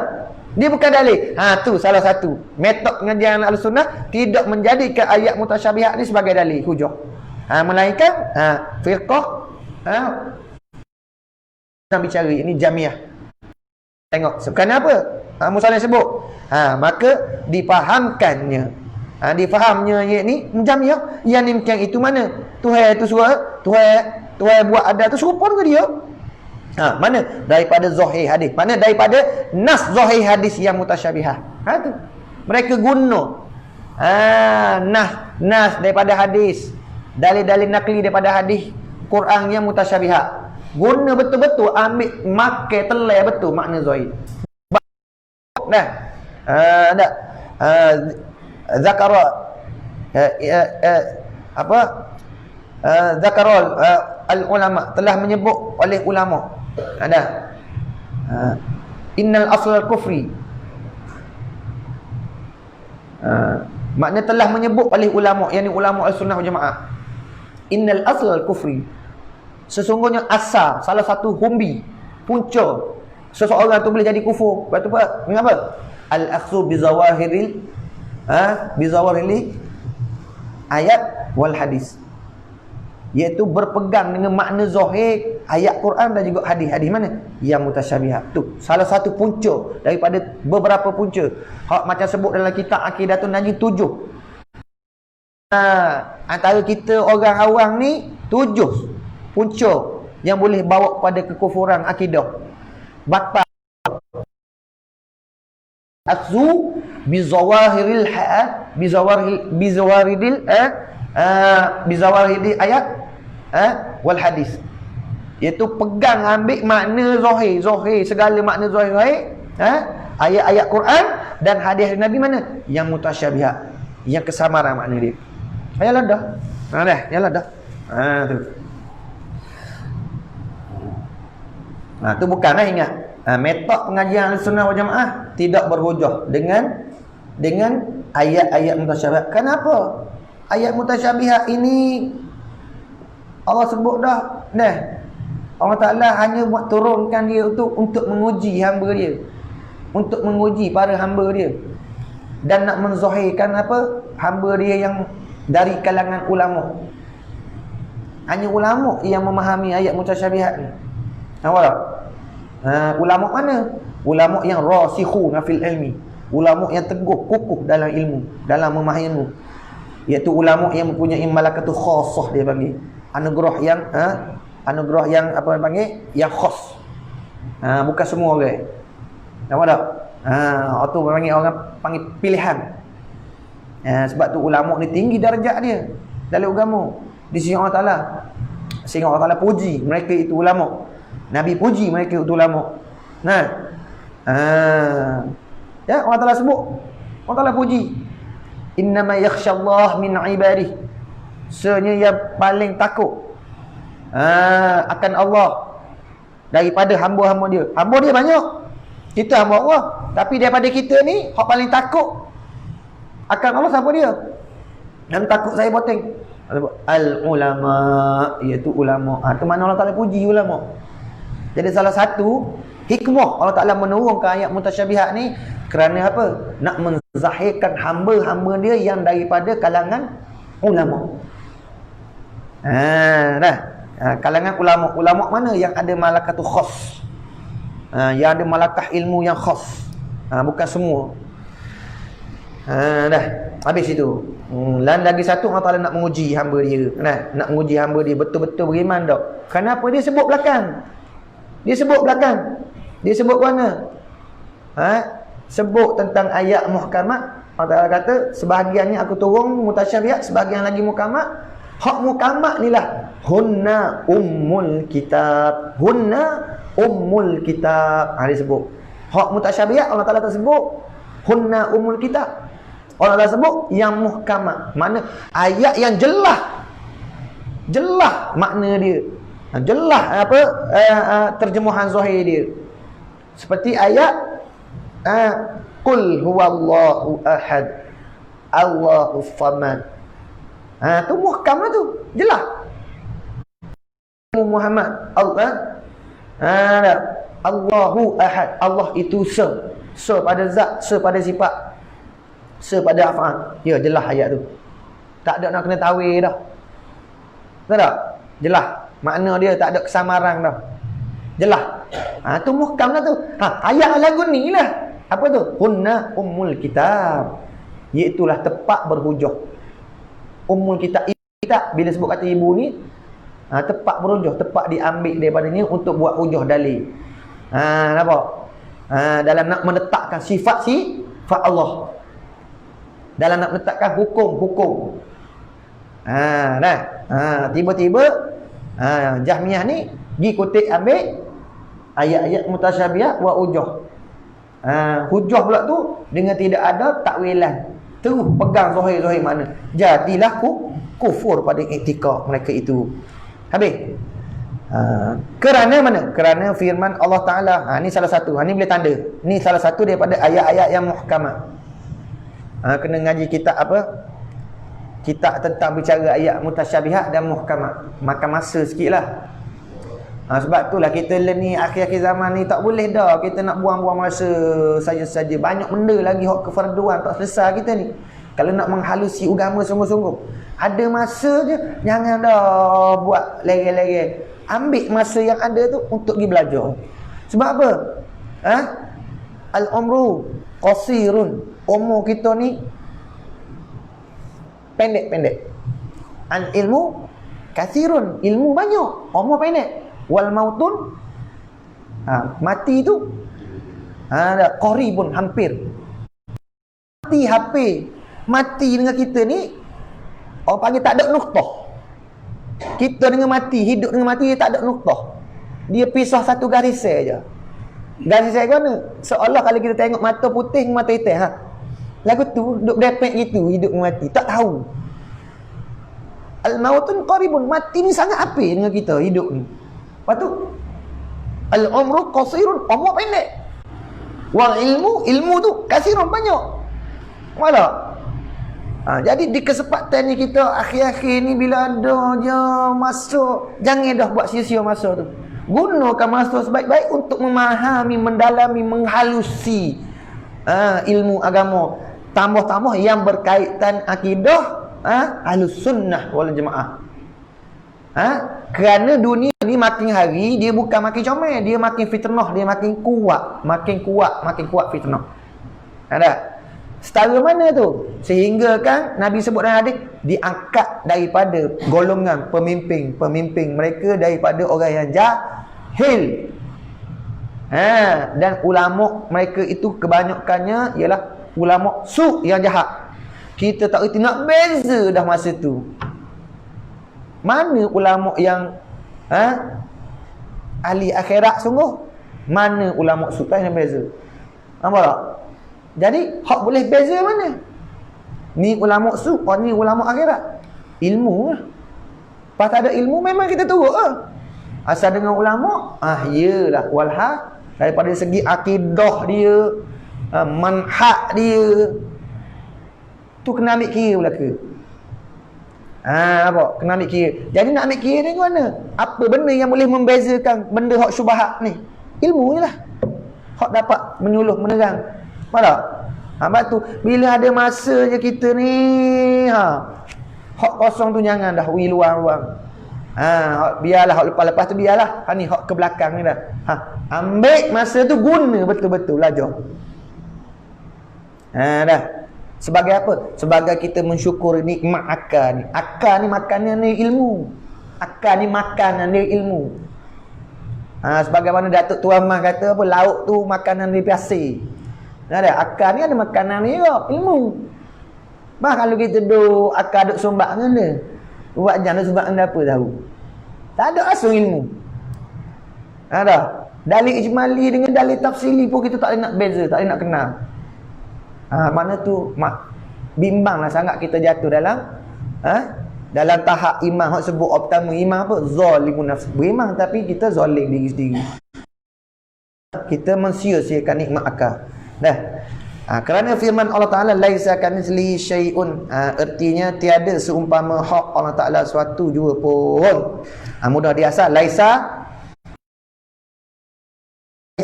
Dia bukan dalil. Tu salah satu metod pengajian Ahlussunnah, tidak menjadikan ayat mutasyabihat ni sebagai dalil hujah. Melainkan firqah nak bicara ini jamiah. Tengok sebenarnya apa? Musallim sebut. Maka difahamkannya. Difahamnya ni jamiah. Yang ni macam itu mana? Tuhan tu suruh, Tuhan buat ada tu serupa ke dia? Mana? Daripada zahir hadis. Mana? Daripada nas zahir hadis yang mutasyabihah. Tu. Mereka guna nas daripada hadis, dalil-dalil nakli daripada hadis Quran yang mutasyabihat. Guna betul-betul, ambil makai telai betul makna zahir. Dah. Tak. Zakara zakarul al-ulama, telah menyebut oleh ulama. Ada innal asal kufri, makna telah menyebut oleh ulama, yakni ulama al-sunnah wal jamaah. Innal asal kufri, sesungguhnya asal, salah satu humbi, punca seseorang tu boleh jadi kufur. Sebab tu apa? Mengapa? Al-akhdhu bizawahiril bizawahiril ayat wal hadis, iaitu berpegang dengan makna zahir ayat Quran dan juga hadis-hadis mana yang mutasyabihat. Tu salah satu punca daripada beberapa punca. Hak macam sebut dalam kitab Aqidatun Najih 7. Antara kita orang awam ni 7 punca yang boleh bawa kepada kekufuran akidah. Batal akzu bizawahiril bizawaridil ayat wal hadis, iaitu pegang ambil makna zahir segala makna zahir ayat-ayat Quran dan hadis Nabi mana yang mutasyabihat, yang kesamaran makna dia. Ayalah dah. Yalah dah. Tu. Tu bukanlah ingat. Metod pengajian Ahlussunnah wal Jamaah tidak berhujah dengan ayat-ayat mutasyabihat. Kenapa? Ayat mutasyabihat ini Allah sebut dah. Allah Ta'ala hanya buat turunkan dia untuk menguji hamba dia, untuk menguji para hamba dia, dan nak menzahirkan apa? Hamba dia yang dari kalangan ulama. Hanya ulama yang memahami ayat mutasyabihat ni. Nampak tak? Ulama mana? Ulama yang rasikhuna fil ilmi, ulama yang teguh kukuh dalam ilmu, dalam memahami ilmu, iaitu ulama yang mempunyai malakatul khassah, dia panggil anugerah yang apa panggil, yang khas. Bukan semua orang. Nampak tak? Itu panggil, orang panggil pilihan. Sebab tu ulama ni tinggi darjat dia dalam agama di sisi Allah Taala. Sehingga Allah Taala puji mereka itu ulama. Nabi puji mereka itu ulama. Ya, Allah Taala sebut, Allah Taala puji, innama yakhshallah min ibadihi, sebenarnya yang paling takut akan Allah daripada hamba-hamba dia. Hamba dia banyak, kita hamba Allah, tapi daripada kita ni hak paling takut akan Allah siapa dia? Dan takut saya poteng al-ulama, iaitu ulama. Itu mana Allah Taala puji ulama. Jadi salah satu hikmah Allah Ta'ala menurunkan ayat mutasyabihat ni kerana apa? Nak menzahirkan hamba-hamba dia yang daripada kalangan ulama. Kalangan ulama. Ulama mana yang ada malakatul khas, yang ada malakah ilmu yang khas, bukan semua. Habis itu. Dan lagi satu, Allah Ta'ala nak menguji hamba dia. Nak menguji hamba dia betul-betul beriman tak. Kenapa dia sebut belakang? Dia sebut belakang. Dia sebut mana? Sebut tentang ayat muhkamat. Allah Ta'ala kata, sebahagiannya aku turun mutasyabihat, sebahagian lagi muhkamat. Hak muhkamat ni lah, hunna ummul kitab. Hunna ummul kitab. Dia sebut. Hak mutasyabihat Allah Ta'ala tak sebut hunna ummul kitab. Allah Ta'ala sebut yang muhkamat. Mana ayat yang jelas makna dia, jelas apa terjemahan zahir dia. Seperti ayat qul huwallahu ahad Allahus samad. Tu muhkam tu, jelas. Muhammad Allah Allahu ahad. Allah itu se pada zat, se pada sifat, se pada af'al. Ya, jelas ayat tu. Tak ada nak kena tawil dah. Betul tak? Jelas. Makna dia tak ada kesamaran dah. Jelas. Tu muhkam lah tu. Ayat lagu ni lah. Apa tu? Hunna ummul kitab. Iaitulah tepat berhujah. Ummul kitab. Bila sebut kata ibu ni, tepat berhujah, tepat diambil daripadanya untuk buat hujah dalil. Nampak? Dalam nak menetapkan sifat Allah. Dalam nak menetapkan hukum. Tiba-tiba Jahmiyah ni pergi kutip ambil ayat-ayat mutasyabihat wa hujah. Hujah pula tu dengan tidak ada takwilan. Terus pegang zahir-zahir makna. Jadilah kufur pada iktikad mereka itu. Habis. Kerana mana? Kerana firman Allah Ta'ala. Ni salah satu. Ni boleh tanda. Ni salah satu daripada ayat-ayat yang muhkamat. Kena ngaji kitab apa? Kitab tentang bicara ayat mutasyabihat dan muhkamat. Makan masa sikit lah. Sebab itulah kita ni akhir-akhir zaman ni tak boleh dah kita nak buang-buang masa saja-saja. Banyak benda lagi hak kefarduan tak selesai kita ni. Kalau nak menghalusi agama sungguh-sungguh, ada masa je, jangan dah buat lege-lege. Ambil masa yang ada tu untuk pergi belajar. Sebab apa? Al-umru qasirun. Umur kita ni pendek-pendek. Al-ilmu kathirun. Ilmu banyak, umur pendek. Wal mautun, mati tu qaribun, hampir. Mati dengan kita ni orang panggil tak ada nuktah. Kita dengan mati, hidup dengan mati, dia tak ada nuktah. Dia pisah satu garis saja. Garis saya mana? Seolah kalau kita tengok mata putih dengan mata hitam, lagu tu duduk depek gitu, hidup dengan mati, tak tahu. Al-mautun qaribun, mati ni sangat apa dengan kita hidup ni. Lepas tu al-umru qasirun, umur pendek. Wal ilmu tu kasirun, banyak. Malah jadi di kesempatan ni kita akhir-akhir ni bila ada je masuk, jangan dah buat sia-sia masa tu. Gunakan masa sebaik-baik untuk memahami, mendalami, menghalusi ilmu agama. Tambah-tambah yang berkaitan akidah Ahlus Sunnah wal Jamaah. Kerana dunia ni makin hari dia bukan makin comel, dia makin fitnah, dia makin kuat fitnah. Ada setara mana tu? Sehingga kan Nabi sebut dalam hadis, diangkat daripada golongan pemimpin mereka daripada orang yang jahil. Dan ulama mereka itu kebanyakannya ialah ulama su yang jahat. Kita tak reti nak beza dah masa tu. Mana ulama yang ahli akhirat sungguh? Mana ulama su yang beza? Nampak tak? Jadi hak boleh beza mana? Ni ulama su, ni ulama akhirat. Ilmu lah. Pas tak ada ilmu memang kita turut lah. Asal dengan ulama, iyalah walha daripada segi akidah dia, manhaj dia, tu kena ambil kira belaka. Apa? Kena ambil kira. Jadi nak ambil kira ni mana? Apa benda yang boleh membezakan benda hak syubhat ni? Ilmu je lah. Hak dapat menyuluh, menerang. Faham tak? Sebab tu bila ada masa je kita ni hak kosong tu jangan dah luang-luang. Biarlah hak lepas-lepas tu biarlah. Ni hak ke belakang ni dah. Ambil masa tu guna betul-betul belajar. Dah. Sebagai apa? Sebagai kita mensyukuri nikmat akal ni. Akal ni makanan ni ilmu. Akal ni makanan ni ilmu. Sebagaimana Datuk Tuan Mah kata apa, lauk tu makanan dia biasa. Ada akal ni ada makanan ni juga, ilmu. Bah kalau kita duk akal duk sombak dengan dia, buat jangan sombak dengan apa tahu. Tak ada asal ilmu. Ada dalil ijmali dengan dalil tafsili pun kita tak boleh nak beza, tak boleh nak kenal. Mana tu bimbanglah sangat kita jatuh dalam dalam tahap iman. Hak sebut pertama iman apa? Zalimun nafs. Beriman tapi kita zalim diri sendiri. Kita mensia-siakan nikmat akal. Kerana firman Allah Ta'ala laisa kamitslihi syai'un, artinya tiada seumpama hak Allah Ta'ala suatu jua pun. Mudah diasal laisa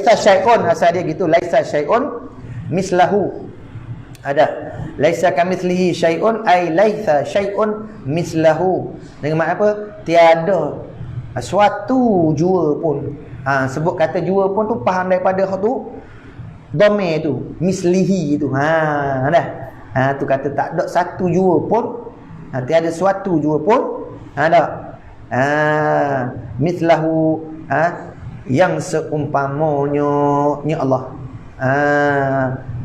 Laisa syai'un, asal dia gitu. Laisa syai'un mislahu. Ada. Laisa kamitslihi syai'un ai laisa syai'un mislahu. Dengan makna apa? Tiada suatu jua pun. Sebut kata jua pun tu faham daripada hak tu dhamir tu, mislihi tu. Dah. Tu kata tak ada satu jua pun. Tiada suatu jua pun. Ada. Mislahu, yang seumpamanya nya Allah.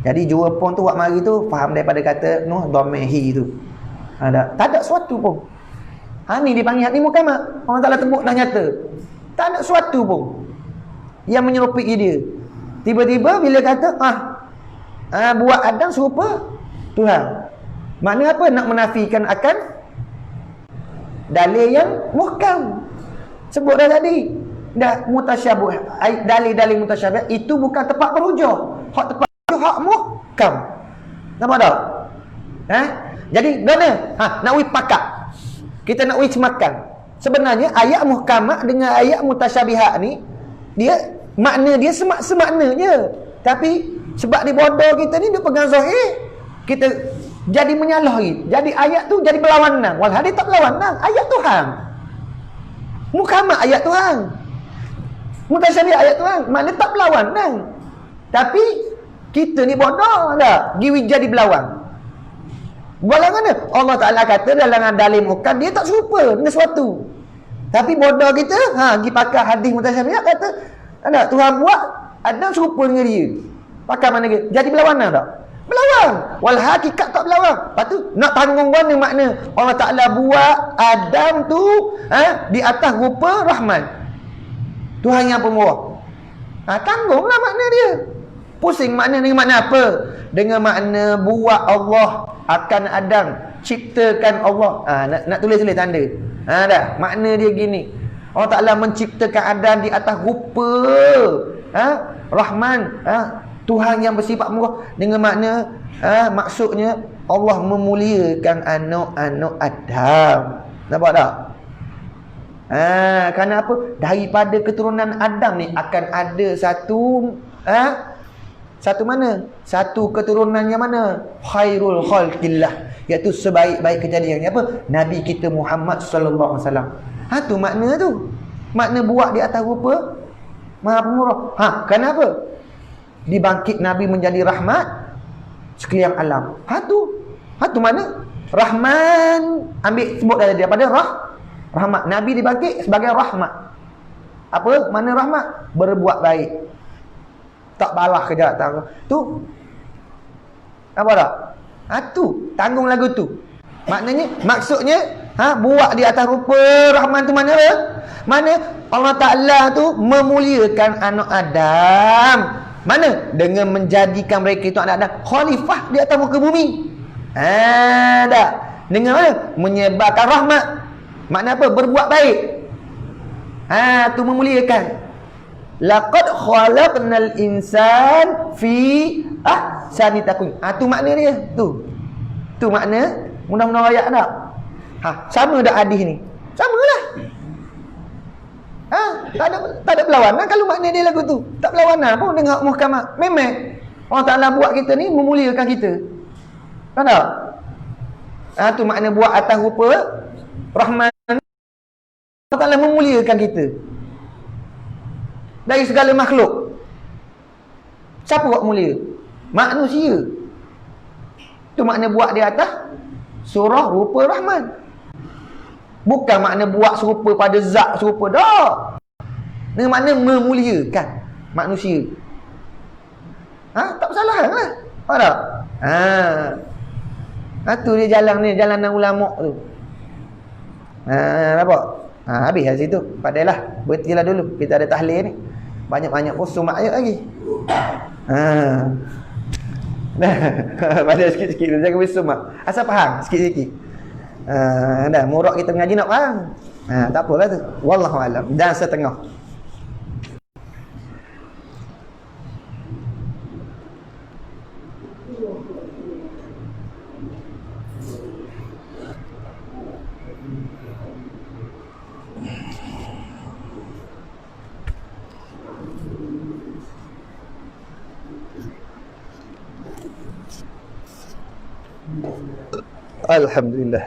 Jadi jua pun tu buat mari tu faham daripada kata noh dhamir tu. Tak ada suatu pun. Ni dipanggil ni mukamat. Orang Taala tebuk dah nyata. Tak ada suatu pun yang menyerupai dia. Tiba-tiba bila kata buat Adam serupa Tuhan. Makna apa? Nak menafikan akan dalil yang muhkam. Sebut dah tadi. Dah mutasyabih. Dalil-dalil mutasyabih itu bukan tempat berhujah. Hak tempat hak muhkam. Nampak tak? Jadi mana? Nak wi pakat. Kita nak wi cemakan. Sebenarnya ayat muhkamat dengan ayat mutasyabihat ni dia makna dia semaknanya. Tapi sebab di bodoh kita ni dia pegang zahir, kita jadi menyalahi. Jadi ayat tu jadi berlawanan. Walhal dia tak berlawanan. Ayat Tuhan. Muhkamat ayat Tuhan. Mutasyabihat ayat Tuhan. Makna tak berlawanan. Tapi kita ni bodoh tak? Jadi berlawan. Berlawan mana? Allah Ta'ala kata dalam dalil muhkam dia tak serupa dengan sesuatu. Tapi bodoh kita pergi pakai hadis mutasyabihat kata ada Tuhan buat Adam serupa dengan dia. Pakai mana dia? Jadi berlawanan tak? Berlawan. Wal hakikat tak berlawan. Lepas tu nak tanggung mana makna Allah Ta'ala buat Adam tu di atas rupa Rahman, Tuhan yang pemurah. Tanggunglah makna dia. Pusing makna dengan makna apa? Dengan makna buat Allah akan Adam, ciptakan Allah. Nak tulis tanda. Dah. Makna dia gini. Allah Ta'ala menciptakan Adam di atas rupa Rahman, Tuhan yang bersifat murah. Dengan makna maksudnya Allah memuliakan anak-anak Adam. Nampak tak? Kerana apa? Daripada keturunan Adam ni akan ada satu mana? Satu keturunan yang mana? Khairul khalqillah, iaitu sebaik-baik kejadian. Apa? Nabi kita Muhammad sallallahu alaihi wasallam. Tu makna tu. Makna buat di atas rupa Maha Pemurah. Kenapa? Dibangkit Nabi menjadi rahmat sekalian alam. Tu mana? Rahman, ambil sebut daripada rahmat. Nabi dibangkit sebagai rahmat. Apa? Mana rahmat? Berbuat baik. Tak balas kejahatan. Tu apa tak? Tu tanggung lagu tu. Maknanya, maksudnya buat di atas rupa Rahman tu mana apa? Mana Allah Ta'ala tu memuliakan anak Adam. Mana? Dengan menjadikan mereka itu anak Adam khalifah di atas muka bumi. Tak. Dengan mana? Menyebarkan rahmat. Makna apa? Berbuat baik. Tu memuliakan. Laqad khalaqnal insan fi ahsani taqwim. Tu makna dia. Tu makna undang-undang ayat tak? Sama dak hadis ni. Samalah. Tak ada berlawanan kalau makna dia lagu tu. Tak berlawanan pun dengan muhkamat. Memang Allah Ta'ala buat kita ni memuliakan kita. Kan tak? Tu makna buat atas rupa Rahman. Allah Ta'ala memuliakan kita dari segala makhluk. Siapa buat mulia? Manusia. Tu makna buat di atas surah rupa Rahman. Bukan makna buat serupa pada zat serupa dah. Dengan makna memuliakan manusia. Tak bersalah lah. Faham tak? Tu dia jalan ni, jalanan ulama tu. Nampak? Habis lah situ. Padahlah, berhentilah dulu. Kita ada tahlil ni. Banyak-banyak pun sumak ayat lagi. Pada sikit-sikit tu. Jangan bersumak. Asal faham sikit-sikit. Dah, murak kita mengaji nak faham. Tak apalah tu. Wallahualam. Dan setengah. Alhamdulillah.